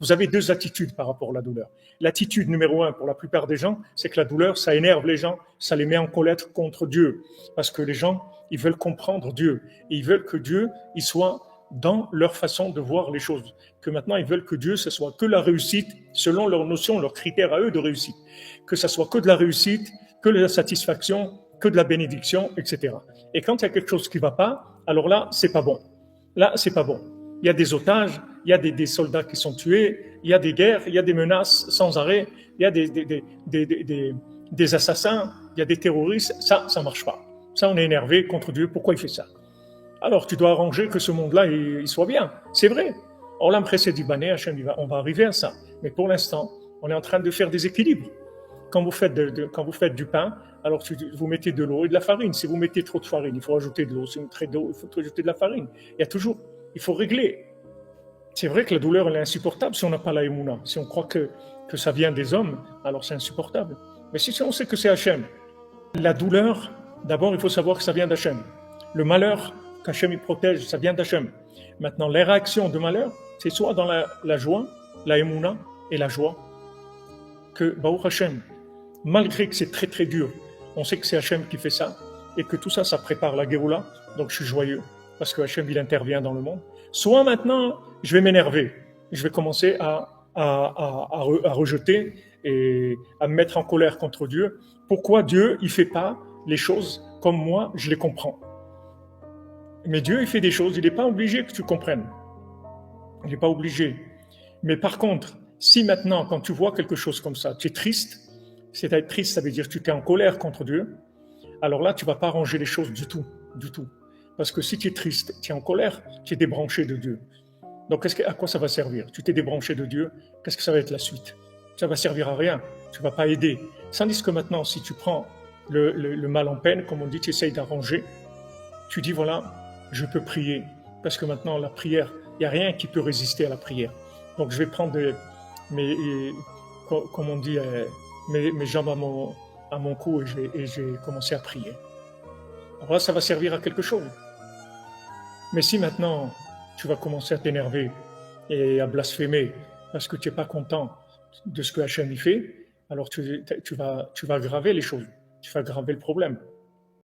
Vous avez deux attitudes par rapport à la douleur. L'attitude numéro un pour la plupart des gens, c'est que la douleur, ça énerve les gens, ça les met en colère contre Dieu. Parce que les gens, ils veulent comprendre Dieu. Et ils veulent que Dieu, il soit dans leur façon de voir les choses. Que maintenant, ils veulent que Dieu, ce soit que la réussite, selon leurs notions, leurs critères à eux de réussite. Que ça soit que de la réussite, que de la satisfaction, que de la bénédiction, etc. Et quand il y a quelque chose qui ne va pas, alors là, c'est pas bon. Là, c'est pas bon. Il y a des otages, il y a des soldats qui sont tués, il y a des guerres, il y a des menaces sans arrêt, il y a des assassins, il y a des terroristes. Ça ne marche pas. Ça, on est énervé contre Dieu. Pourquoi il fait ça? Alors, tu dois arranger que ce monde-là, il soit bien. C'est vrai. Or, là, précédé Dibané, on va arriver à ça. Mais pour l'instant, on est en train de faire des équilibres. Quand vous faites du pain, alors vous mettez de l'eau et de la farine. Si vous mettez trop de farine, il faut rajouter de l'eau. Si vous mettez d'eau, il faut rajouter de la farine. Il faut régler. C'est vrai que la douleur, elle est insupportable si on n'a pas la émouna. Si on croit que ça vient des hommes, alors c'est insupportable. Mais si on sait que c'est Hachem, la douleur, d'abord, il faut savoir que ça vient d'Hachem. Le malheur qu'Hachem il protège, ça vient d'Hachem. Maintenant, les réactions de malheur, c'est soit dans la joie, la émouna et la joie, que Baruch Hachem, malgré que c'est très très dur, on sait que c'est Hachem qui fait ça, et que tout ça, ça prépare la Géoula, donc je suis joyeux, parce que Hachem, il intervient dans le monde. Soit maintenant, je vais m'énerver, je vais commencer à rejeter et à me mettre en colère contre Dieu. Pourquoi Dieu, il fait pas les choses comme moi, je les comprends? Mais Dieu, il fait des choses, il n'est pas obligé que tu comprennes. Il n'est pas obligé. Mais par contre, si maintenant, quand tu vois quelque chose comme ça, tu es triste, c'est être triste, ça veut dire que tu es en colère contre Dieu, alors là, tu ne vas pas arranger les choses du tout, du tout. Parce que si tu es triste, tu es en colère, tu es débranché de Dieu. Donc, à quoi ça va servir? Tu t'es débranché de Dieu, qu'est-ce que ça va être la suite? Ça va servir à rien, tu ne vas pas aider. Tandis que maintenant, si tu prends le mal en peine, comme on dit, tu essayes d'arranger, tu dis voilà, je peux prier. Parce que maintenant, la prière, il n'y a rien qui peut résister à la prière. Donc, je vais prendre comme on dit, mes jambes à mon cou et je vais commencer à prier. Alors là, ça va servir à quelque chose. Mais si maintenant, tu vas commencer à t'énerver et à blasphémer parce que tu n'es pas content de ce que Hachem y fait, alors tu vas aggraver les choses, tu vas aggraver le problème.